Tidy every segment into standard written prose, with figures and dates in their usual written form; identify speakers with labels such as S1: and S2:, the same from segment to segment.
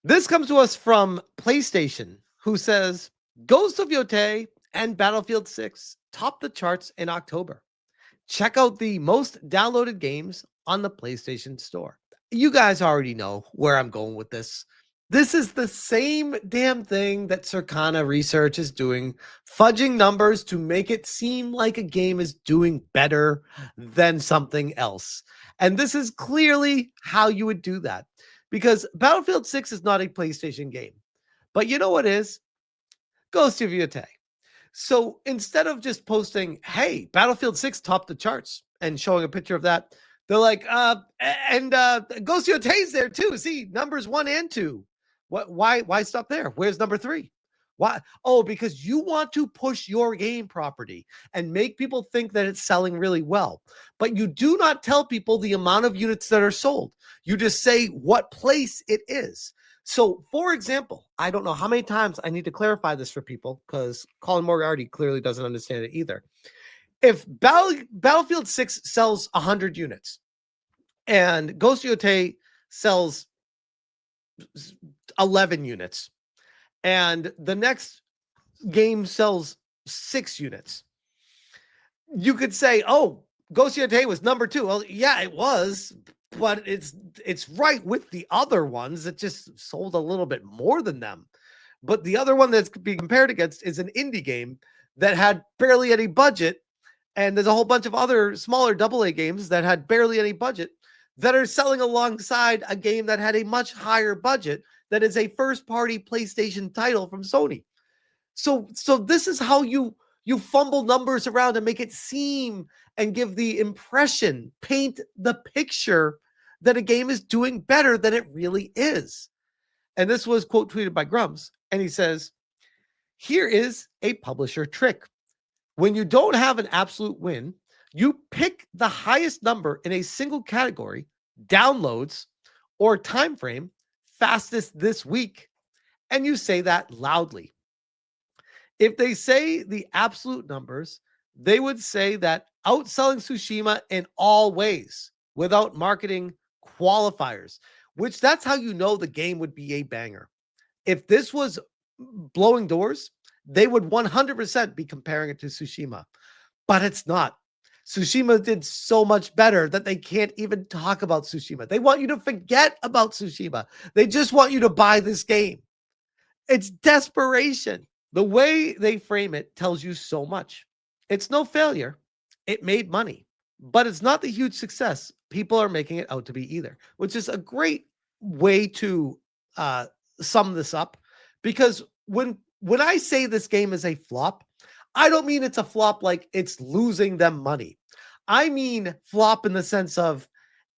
S1: This comes to us from PlayStation, who says Ghost of Yōtei and Battlefield 6 topped the charts in October. Check out the most downloaded games on the PlayStation Store. You guys already know where I'm going with this. This is the same damn thing that Circana Research is doing, fudging numbers to make it seem like a game is doing better than something else. And this is clearly how you would do that, because Battlefield 6 is not a PlayStation game. But you know what is? Ghost of Yōtei. So instead of just posting, hey, Battlefield 6 topped the charts and showing a picture of that, they're like, and Ghost of Yōtei's there too. See, numbers 1 and 2. Why stop there? Where's number 3? Why? Oh, because you want to push your game property and make people think that it's selling really well. But you do not tell people the amount of units that are sold. You just say what place it is. So, for example, I don't know how many times I need to clarify this for people, because Colin Moriarty clearly doesn't understand it either. If Battlefield 6 sells 100 units and Ghost of Yōtei sells 11 units, and the next game sells 6 units, you could say, oh, Ghost of Yōtei was number 2. Well, yeah, it was, but it's right with the other ones that just sold a little bit more than them. But the other one that's being compared against is an indie game that had barely any budget, and there's a whole bunch of other smaller AA games that had barely any budget that are selling alongside a game that had a much higher budget, that is a first-party PlayStation title from Sony. So this is how you fumble numbers around and make it seem and give the impression, paint the picture that a game is doing better than it really is. And this was quote tweeted by Grumps, and he says, here is a publisher trick. When you don't have an absolute win, you pick the highest number in a single category, downloads, or time frame, fastest this week, and you say that loudly. If they say the absolute numbers, they would say that outselling Tsushima in all ways without marketing qualifiers, which that's how you know the game would be a banger. If this was blowing doors, they would 100% be comparing it to Tsushima, but it's not. Tsushima did so much better that they can't even talk about Tsushima. They want you to forget about Tsushima. They just want you to buy this game. It's desperation. The way they frame it tells you so much. It's no failure. It made money, but it's not the huge success people are making it out to be either, which is a great way to sum this up. Because when I say this game is a flop, I don't mean it's a flop like it's losing them money. I mean flop in the sense of,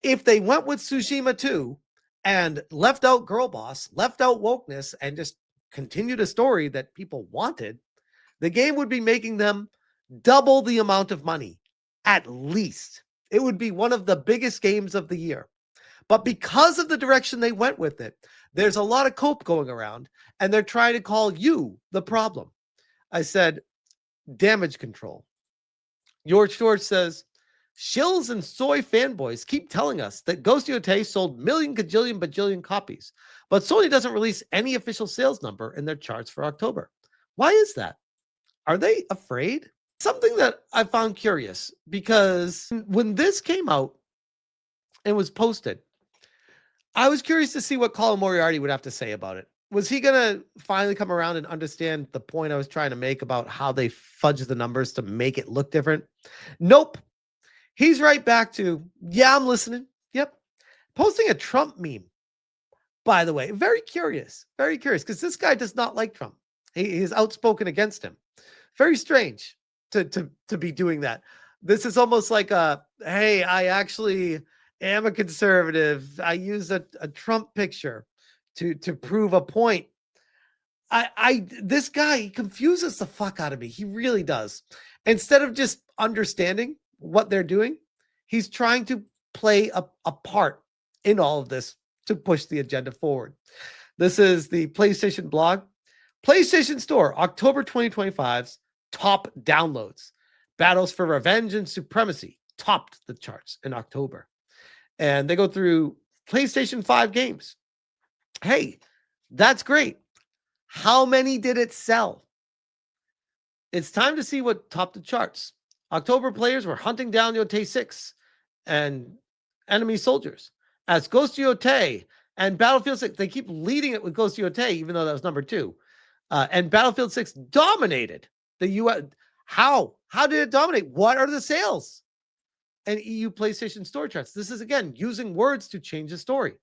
S1: if they went with Tsushima 2 and left out Girl Boss, left out wokeness, and just continued a story that people wanted, the game would be making them double the amount of money, at least. It would be one of the biggest games of the year. But because of the direction they went with it, there's a lot of cope going around, and they're trying to call you the problem. I said, damage control. George says, shills and soy fanboys keep telling us that Ghost of Yōtei sold million, gajillion, bajillion copies, but Sony doesn't release any official sales number in their charts for October. Why is that? Are they afraid? Something that I found curious, because when this came out and was posted, I was curious to see what Colin Moriarty would have to say about it. Was he going to finally come around and understand the point I was trying to make about how they fudge the numbers to make it look different? Nope. He's right back to, yeah, I'm listening. Yep. Posting a Trump meme, by the way. Very curious, because this guy does not like Trump. He is outspoken against him. Very strange to be doing that. This is almost like a, hey, I actually am a conservative. I use a Trump picture to prove a point. This guy, he confuses the fuck out of me. He really does. Instead of just understanding what they're doing, he's trying to play a part in all of this to push the agenda forward. This is the PlayStation blog. PlayStation Store, October 2025's top downloads. Battles for Revenge and Supremacy topped the charts in October. And they go through PlayStation 5 games. Hey, That's great. How many did it sell? It's time to see what topped the charts. October players were hunting down Yōtei 6 and enemy soldiers. As Ghost Yōtei and Battlefield 6, they keep leading it with Ghost Yōtei, even though that was number 2. And Battlefield 6 dominated the US. How? How did it dominate? What are the sales? And EU PlayStation store charts. This is, again, using words to change the story.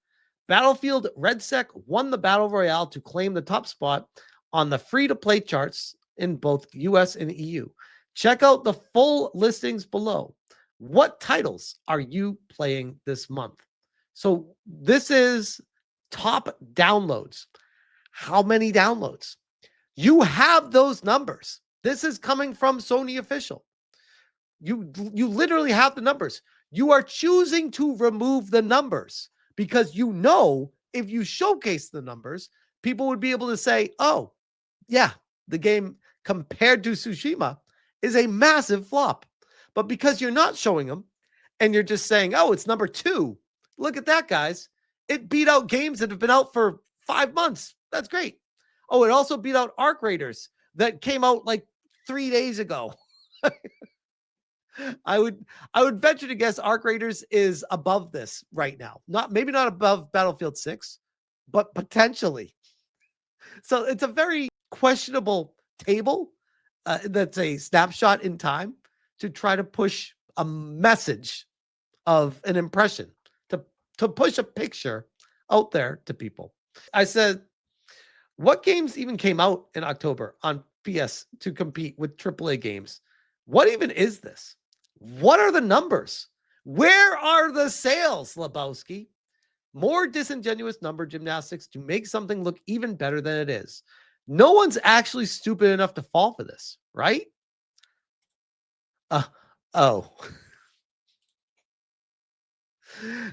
S1: Battlefield RedSec won the Battle Royale to claim the top spot on the free-to-play charts in both US and EU. Check out the full listings below. What titles are you playing this month? So this is top downloads. How many downloads? You have those numbers. This is coming from Sony official. You literally have the numbers. You are choosing to remove the numbers because you know if you showcase the numbers, people would be able to say, oh, yeah, the game compared to Tsushima is a massive flop. But because you're not showing them and you're just saying, oh, it's number 2. Look at that, guys. It beat out games that have been out for 5 months. That's great. Oh, it also beat out Arc Raiders that came out like 3 days ago. I would venture to guess Arc Raiders is above this right now. Maybe not above Battlefield 6, but potentially. So it's a very questionable table that's a snapshot in time to try to push a message of an impression, to push a picture out there to people. I said, what games even came out in October on PS to compete with AAA games? What even is this? What are the numbers? Where are the sales, Lebowski? More disingenuous number gymnastics to make something look even better than it is. No one's actually stupid enough to fall for this, right? Oh.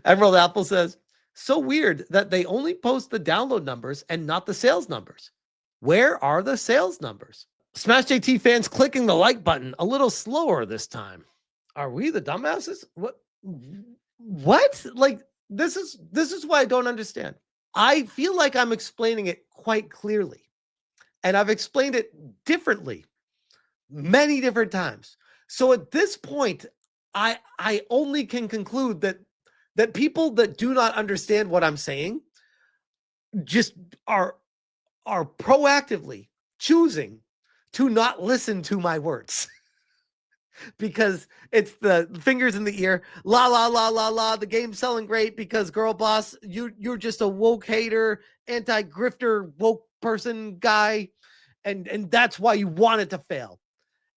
S1: Emerald Apple says, so weird that they only post the download numbers and not the sales numbers. Where are the sales numbers? Smash JT fans clicking the like button a little slower this time. Are we the dumbasses? What? Like, this is why I don't understand. I feel like I'm explaining it quite clearly. And I've explained it differently many different times. So at this point, I only can conclude that people that do not understand what I'm saying just are proactively choosing to not listen to my words. Because it's the fingers in the ear, la la la la la. The game's selling great because girl boss, you're just a woke hater, anti-grifter, woke person guy, and that's why you want it to fail.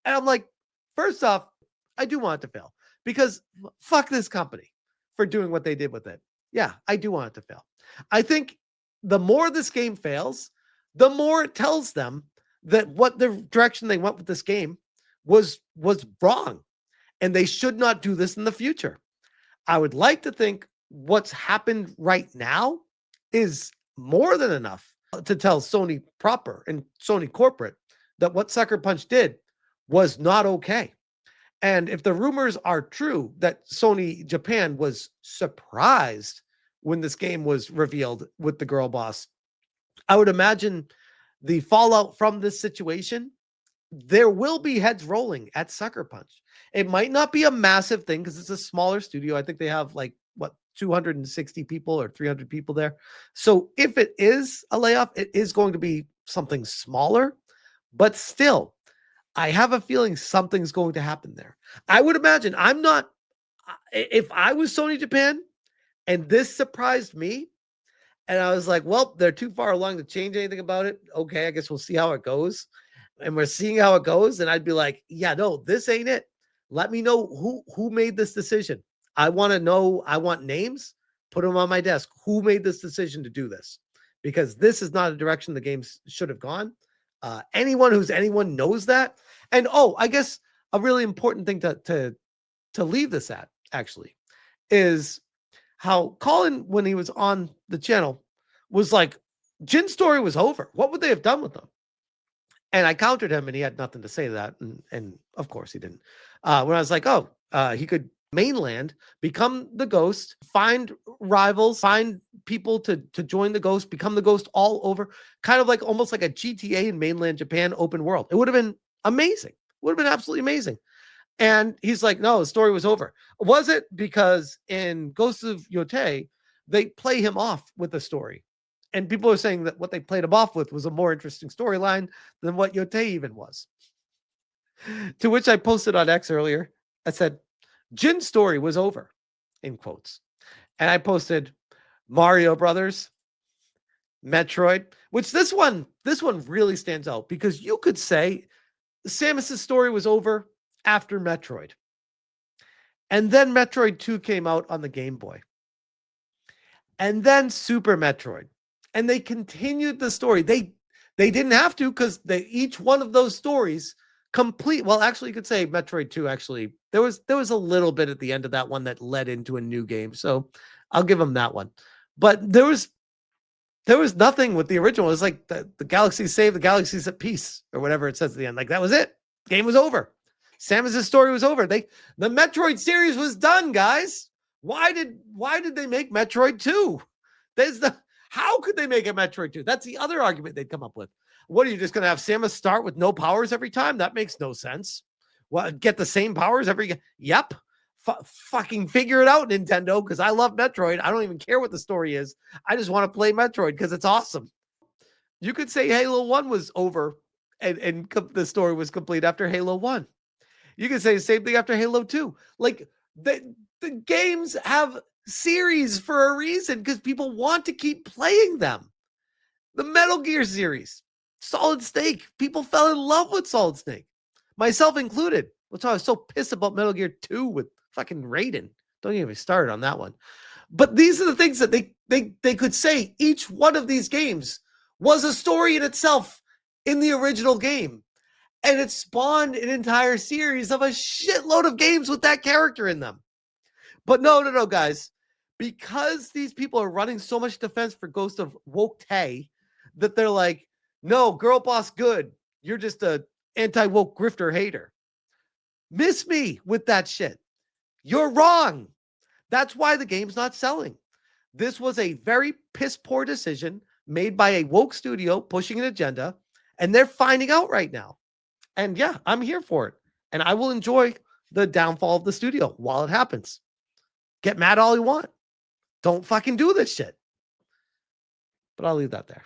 S1: And I'm like, first off, I do want it to fail because fuck this company for doing what they did with it. Yeah, I do want it to fail. I think the more this game fails, the more it tells them that what the direction they went with this game was wrong, and they should not do this in the future. I would like to think what's happened right now is more than enough to tell Sony proper and Sony corporate that what Sucker Punch did was not okay. And if the rumors are true that Sony Japan was surprised when this game was revealed with the girl boss, I would imagine the fallout from this situation, there will be heads rolling at Sucker Punch. It might not be a massive thing because it's a smaller studio. I think they have 260 people or 300 people there. So if it is a layoff, it is going to be something smaller, but still, I have a feeling something's going to happen there. I would imagine if I was Sony Japan and this surprised me, and I was like, well, they're too far along to change anything about it. Okay, I guess we'll see how it goes. And we're seeing how it goes. And I'd be like, yeah, no, this ain't it. Let me know who made this decision. I want to know. I want names. Put them on my desk. Who made this decision to do this? Because this is not a direction the games should have gone. Anyone knows that. And I guess a really important thing to leave this at actually is how Colin, when he was on the channel, was like, Jin's story was over. What would they have done with them? And I countered him, and he had nothing to say to that. And of course he didn't. When I was like, he could mainland, become the Ghost, find rivals, find people to join the Ghost, become the Ghost all over, kind of like almost like a GTA in mainland Japan open world. It would have been amazing. Would have been absolutely amazing. And he's like, no, the story was over. Was it? Because in Ghosts of Yōtei, they play him off with the story. And people are saying that what they played him off with was a more interesting storyline than what Yōtei even was. To which I posted on X earlier. I said, Jin's story was over, in quotes. And I posted Mario Brothers, Metroid, which this one really stands out because you could say Samus's story was over after Metroid. And then Metroid 2 came out on the Game Boy. And then Super Metroid. And they continued the story. They didn't have to because each one of those stories complete. Well, actually, you could say Metroid 2, actually, there was a little bit at the end of that one that led into a new game. So I'll give them that one. But there was nothing with the original. It was like the galaxy saved, the galaxy's at peace, or whatever it says at the end. Like that was it. Game was over. Samus's story was over. The Metroid series was done, guys. Why did they make Metroid 2? How could they make a Metroid 2? That's the other argument they'd come up with. What are you just going to have Samus start with no powers every time? That makes no sense. Well, get the same powers every. Yep. Fucking figure it out, Nintendo, because I love Metroid. I don't even care what the story is. I just want to play Metroid because it's awesome. You could say Halo 1 was over and the story was complete after Halo 1. You could say the same thing after Halo 2. Like the games have series for a reason because people want to keep playing them. The Metal Gear series, Solid Snake. People fell in love with Solid Snake, myself included. That's why I was so pissed about Metal Gear 2 with fucking Raiden. Don't even start on that one. But these are the things that they could say. Each one of these games was a story in itself in the original game. And it spawned an entire series of a shitload of games with that character in them. But no, guys. Because these people are running so much defense for Ghost of Yōtei that they're like, no, girl boss good. You're just a anti-woke grifter hater. Miss me with that shit. You're wrong. That's why the game's not selling. This was a very piss poor decision made by a woke studio pushing an agenda, and they're finding out right now. And yeah, I'm here for it. And I will enjoy the downfall of the studio while it happens. Get mad all you want. Don't fucking do this shit. But I'll leave that there.